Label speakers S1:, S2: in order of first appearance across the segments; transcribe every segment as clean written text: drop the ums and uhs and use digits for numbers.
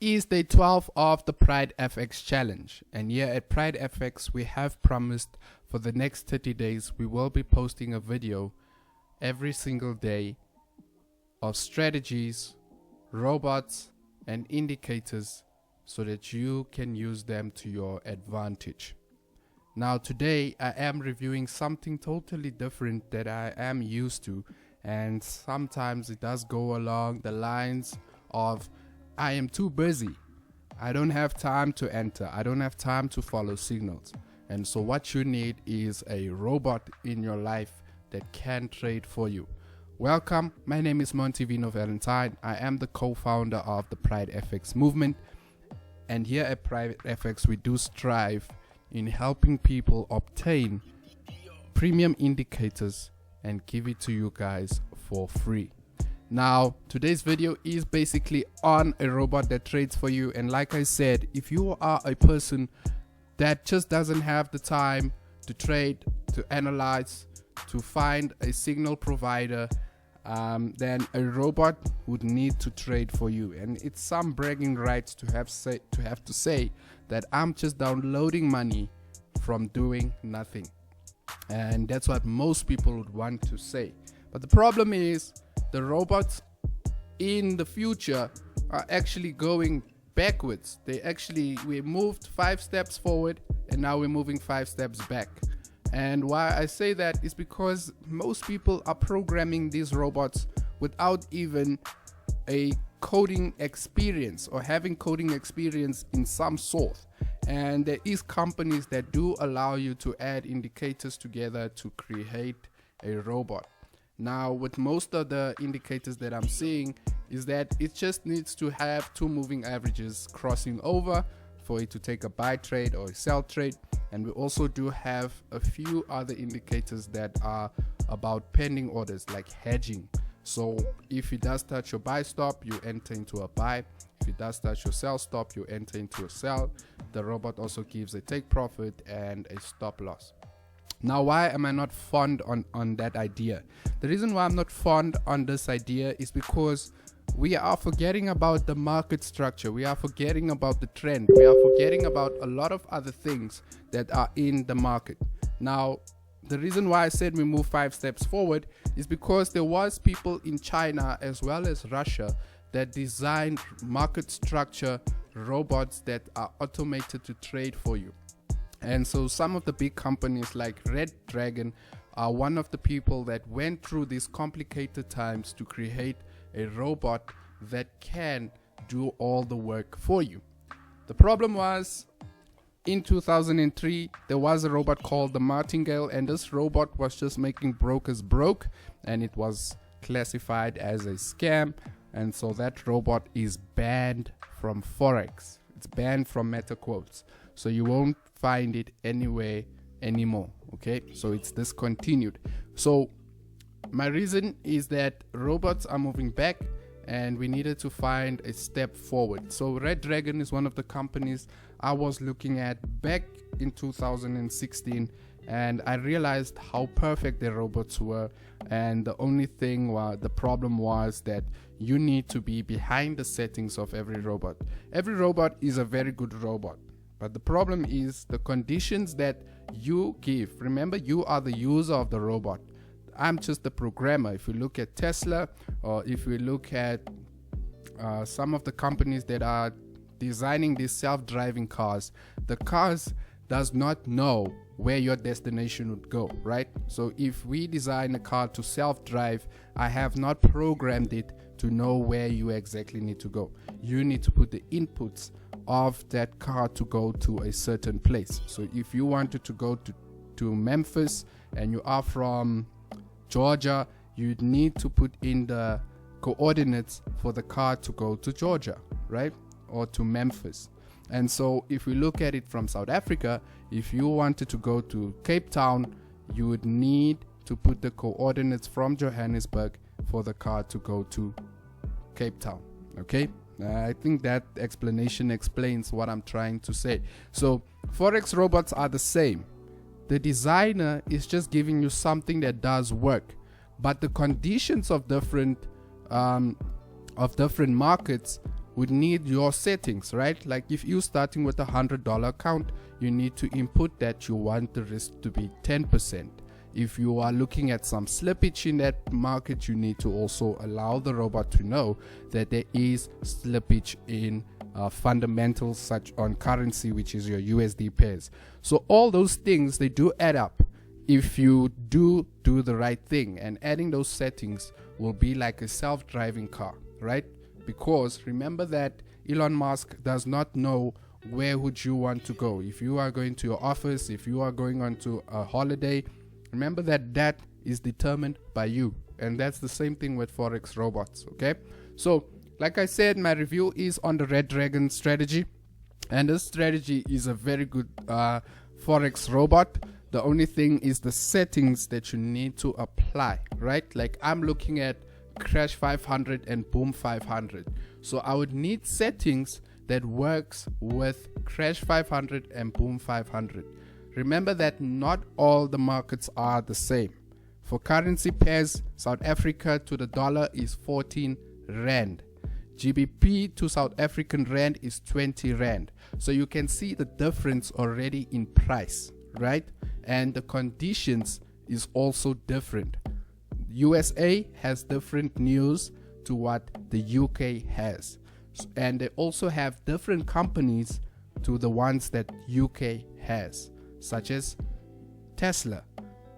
S1: is day 12 of the Pride FX challenge, and here at Pride FX we have promised for the next 30 days we will be posting a video every single day of strategies, robots and indicators so that you can use them to your advantage. Now today I am reviewing something totally different that I am used to, and sometimes it does go along the lines of I am too busy, I don't have time to enter, I don't have time to follow signals. And so what you need is a robot in your life that can trade for you. Welcome, my name is Montivino Valentine. I am the co-founder of the Pride FX movement, and here at Pride FX we do strive in helping people obtain premium indicators and give it to you guys for free. Now today's video is basically on a robot that trades for you, and like I said, if you are a person that just doesn't have the time to trade, to analyze, to find a signal provider, then a robot would need to trade for you. And it's some bragging rights to have to say that I'm just downloading money from doing nothing, and that's what most people would want to say. But the problem is the robots in the future are actually going backwards. We moved 5 steps forward and now we're moving 5 steps back. And why I say that is because most people are programming these robots without even a coding experience or having coding experience in some sort. And there is companies that do allow you to add indicators together to create a robot. Now with most of the indicators that I'm seeing is that it just needs to have 2 moving averages crossing over for it to take a buy trade or a sell trade. And we also do have a few other indicators that are about pending orders, like hedging. So if it does touch your buy stop, you enter into a buy. If it does touch your sell stop, you enter into a sell. The robot also gives a take profit and a stop loss. Now why am I not fond on that idea? The reason why I'm not fond on this idea is because we are forgetting about the market structure, we are forgetting about the trend, we are forgetting about a lot of other things that are in the market. Now the reason why I said we move 5 steps forward is because there was people in China as well as Russia that designed market structure robots that are automated to trade for you. And so some of the big companies like Red Dragon are one of the people that went through these complicated times to create a robot that can do all the work for you. The problem was in 2003 there was a robot called the Martingale, and this robot was just making brokers broke, and it was classified as a scam. And so that robot is banned from Forex, it's banned from meta quotes, so you won't find it anywhere anymore. Okay, so it's discontinued. So my reason is that robots are moving back and we needed to find a step forward. So Red Dragon is one of the companies I was looking at back in 2016, and I realized how perfect their robots were. And the only thing the problem was that you need to be behind the settings of every robot. Every robot is a very good robot, but the problem is the conditions that you give. Remember, you are the user of the robot. I'm just the programmer. If you look at Tesla, or if we look at some of the companies that are designing these self-driving cars, the cars does not know where your destination would go, right? So if we design a car to self-drive, I have not programmed it to know where you exactly need to go. You need to put the inputs of that car to go to a certain place. So if you wanted to go to Memphis and you are from Georgia, you need to put in the coordinates for the car to go to Georgia, right? Or to Memphis. And so if we look at it from South Africa, if you wanted to go to Cape Town, you would need to put the coordinates from Johannesburg for the car to go to Cape Town. Okay, I think that explanation explains what I'm trying to say. So Forex robots are the same. The designer is just giving you something that does work, but the conditions of different markets would need your settings, right? Like if you're starting with $100 account, you need to input that you want the risk to be 10%. If you are looking at some slippage in that market, you need to also allow the robot to know that there is slippage in fundamentals such on currency, which is your USD pairs. So all those things, they do add up if you do the right thing, and adding those settings will be like a self-driving car, right? Because remember that Elon Musk does not know where would you want to go. If you are going to your office, if you are going on to a holiday, remember that is determined by you. And that's the same thing with Forex robots, okay? So like I said, my review is on the Red Dragon strategy, and this strategy is a very good Forex robot. The only thing is the settings that you need to apply, right? Like I'm looking at Crash 500 and Boom 500. So I would need settings that works with Crash 500 and Boom 500. Remember that not all the markets are the same. For currency pairs, South Africa to the dollar is 14 Rand. GBP to South African Rand is 20 Rand. So you can see the difference already in price, right? And the conditions is also different. USA has different news to what the UK has. And they also have different companies to the ones that UK has, such as Tesla,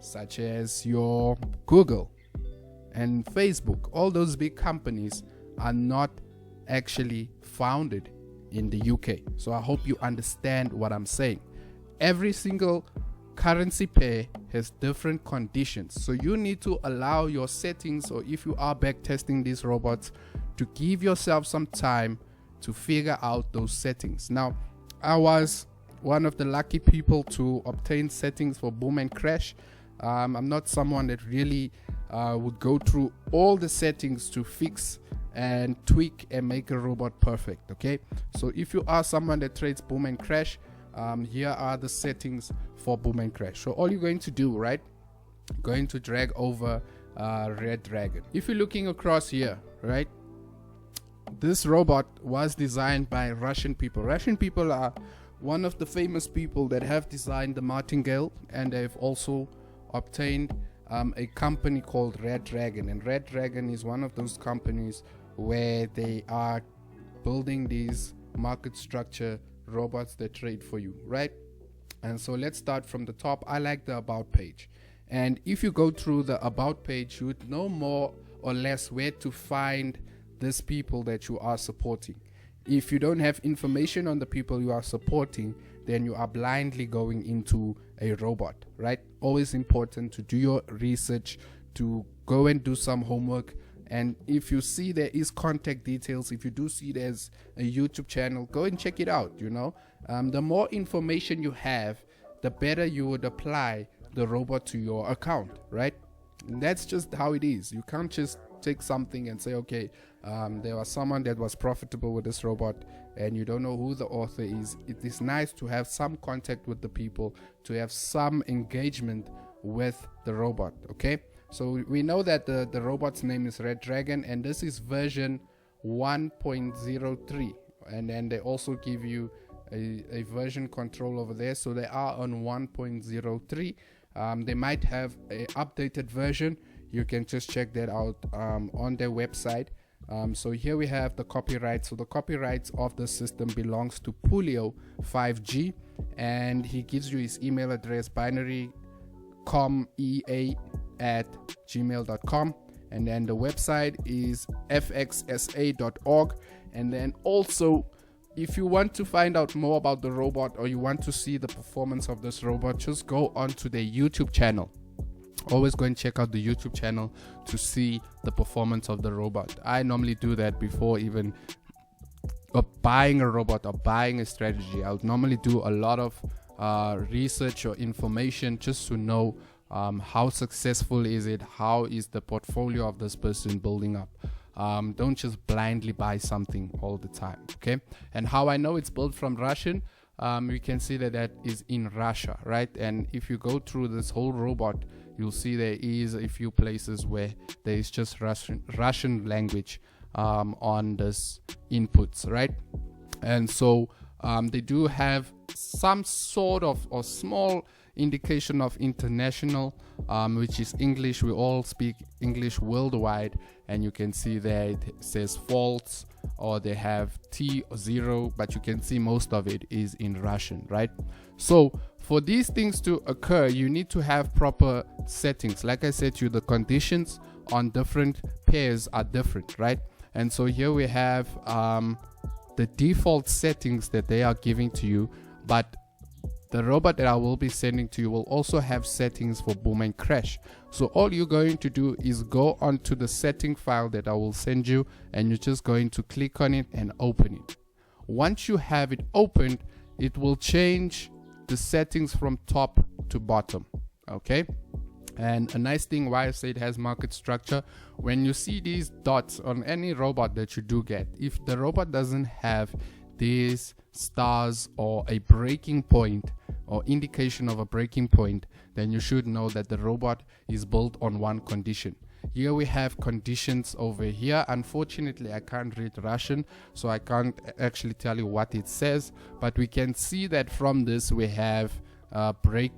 S1: such as your Google and Facebook. All those big companies are not actually founded in the UK. So I hope you understand what I'm saying. Every single currency pair has different conditions. So you need to allow your settings, or if you are back testing these robots, to give yourself some time to figure out those settings. Now, I was one of the lucky people to obtain settings for Boom and Crash. I'm not someone that really would go through all the settings to fix and tweak and make a robot perfect, okay? So if you are someone that trades Boom and Crash, here are the settings for Boom and Crash. So all you're going to do, right, going to drag over Red Dragon. If you're looking across here, right, this robot was designed by Russian people. Russian people are one of the famous people that have designed the martingale, and they've also obtained a company called Red Dragon. And Red Dragon is one of those companies where they are building these market structure robots that trade for you, right? And so let's start from the top. I like the about page, and if you go through the about page, you would know more or less where to find these people that you are supporting. If you don't have information on the people you are supporting, then you are blindly going into a robot, right? Always important to do your research, to go and do some homework. And if you see there is contact details, if you do see there's a YouTube channel, go and check it out. You know, the more information you have, the better you would apply the robot to your account, right? And that's just how it is. You can't just take something and say, okay, there was someone that was profitable with this robot and you don't know who the author is. It is nice to have some contact with the people, to have some engagement with the robot, okay? So we know that the robot's name is Red Dragon, and this is version 1.03, and then they also give you a version control over there. So they are on 1.03. They might have an updated version. You can just check that out on their website. So here we have the copyright. So the copyrights of the system belongs to Pulio 5G, and he gives you his email address, binary.comea@gmail.com, and then the website is fxsa.org. And then also, if you want to find out more about the robot, or you want to see the performance of this robot, just go onto their YouTube channel. Always go and check out the YouTube channel to see the performance of the robot. I normally do that before even buying a robot or buying a strategy. I would normally do a lot of research or information just to know how successful is it, how is the portfolio of this person building up. Don't just blindly buy something all the time, okay? And how I know it's built from Russian, we can see that is in Russia, right? And if you go through this whole robot, you'll see there is a few places where there is just Russian language on this inputs, right? And so they do have some sort of or small indication of international, which is English. We all speak English worldwide, and you can see there it says false, or they have T or 0, but you can see most of it is in Russian, right? So for these things to occur, you need to have proper settings. Like I said to you, the conditions on different pairs are different, right? And so here we have the default settings that they are giving to you, but the robot that I will be sending to you will also have settings for boom and crash. So all you're going to do is go onto the setting file that I will send you, and you're just going to click on it and open it. Once you have it opened, it will change the settings from top to bottom, okay? And a nice thing why I say it has market structure, when you see these dots on any robot that you do get, if the robot doesn't have these stars or a breaking point or indication of a breaking point, then you should know that the robot is built on one condition. Here we have conditions over here. Unfortunately, I can't read Russian, so I can't actually tell you what it says, but we can see that from this we have break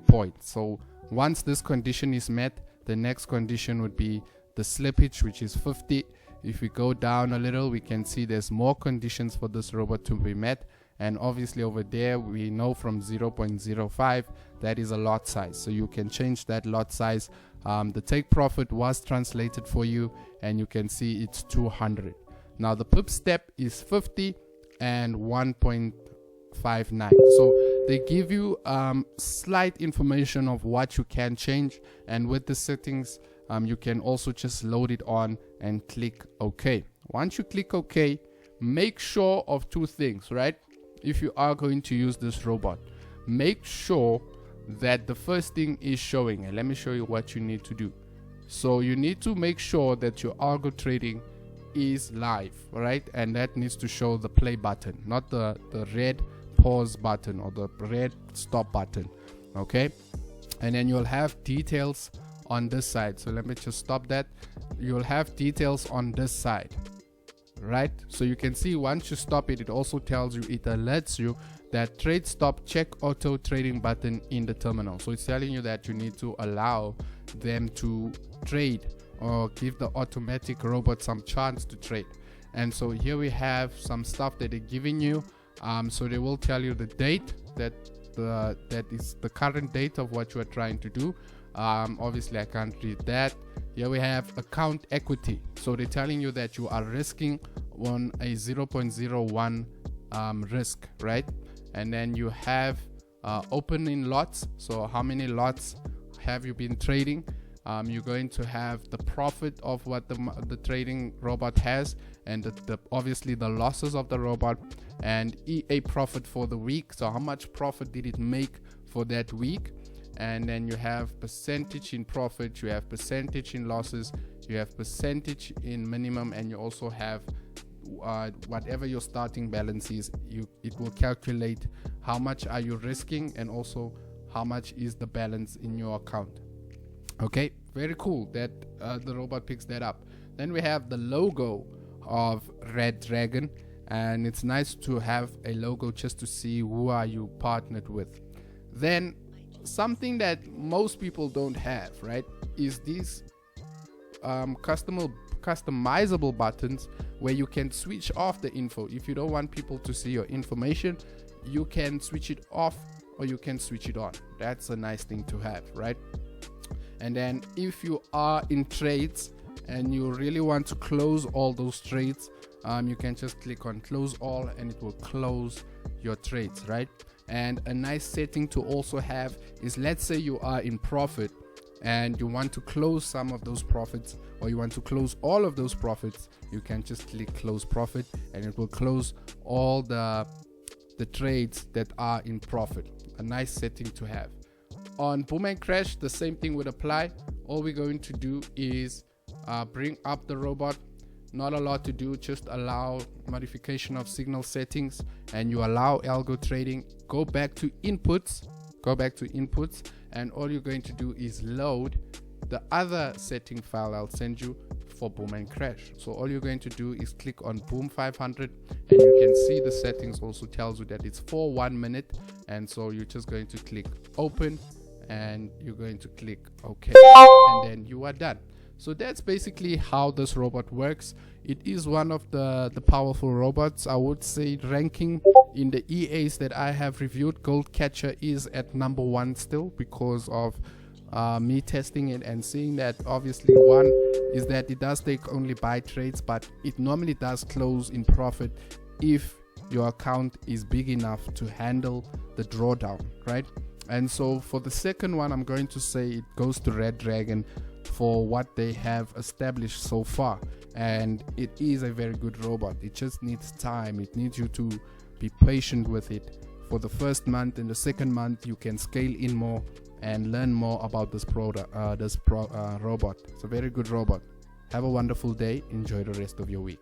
S1: point. So once this condition is met, the next condition would be the slippage, which is 50. If we go down a little, we can see there's more conditions for this robot to be met. And obviously over there, we know from 0.05, that is a lot size. So you can change that lot size. The take profit was translated for you, and you can see it's 200. Now the pip step is 50 and 1.59. So they give you slight information of what you can change. And with the settings, you can also just load it on and click OK. Once you click OK, make sure of two things, right? If you are going to use this robot, make sure that the first thing is showing. And let me show you what you need to do. So you need to make sure that your algo trading is live, right? And that needs to show the play button, not the red pause button or the red stop button, okay? And then you'll have details on this side. So let me just stop that. You'll have details on this side, right? So you can see once you stop it, it also tells you, it alerts you that trade stop, check auto trading button in the terminal. So it's telling you that you need to allow them to trade or give the automatic robot some chance to trade. And so here we have some stuff that they're giving you. So they will tell you the date that is the current date of what you are trying to do. Obviously I can't read that. Here we have account equity. So they're telling you that you are risking on a 0.01 risk, right? And then you have opening lots. So how many lots have you been trading? You're going to have the profit of what the trading robot has, and obviously the losses of the robot, and EA profit for the week. So how much profit did it make for that week? And then you have percentage in profit, you have percentage in losses, you have percentage in minimum, and you also have whatever your starting balance is. It will calculate how much are you risking and also how much is the balance in your account. Okay, very cool that the robot picks that up. Then we have the logo of Red Dragon, and it's nice to have a logo just to see who are you partnered with. Then something that most people don't have, right, is these customizable buttons where you can switch off the info. If you don't want people to see your information, you can switch it off or you can switch it on. That's a nice thing to have, right? And then if you are in trades and you really want to close all those trades, you can just click on close all and it will close your trades, right? And a nice setting to also have is, let's say you are in profit and you want to close some of those profits, or you want to close all of those profits, you can just click close profit and it will close all the trades that are in profit. A nice setting to have. On boom and crash, the same thing would apply. All we're going to do is bring up the robot. Not a lot to do, just allow modification of signal settings, and you allow algo trading. Go back to inputs, and all you're going to do is load The other setting file I'll send you for Boom and Crash. So all you're going to do is click on Boom 500, and you can see the settings also tells you that it's for 1 minute. And so you're just going to click open, and you're going to click OK, and then you are done. So that's basically how this robot works. It is one of the powerful robots. I would say ranking in the EAs that I have reviewed, Gold Catcher is at number 1 still, because of me testing it and seeing that obviously one is that it does take only buy trades, but it normally does close in profit if your account is big enough to handle the drawdown, right? And so for the second one, I'm going to say it goes to Red Dragon for what they have established so far, and it is a very good robot. It just needs time. It needs you to be patient with it for the first month. In the second month, you can scale in more and learn more about this robot. It's a very good robot. Have a wonderful day. Enjoy the rest of your week.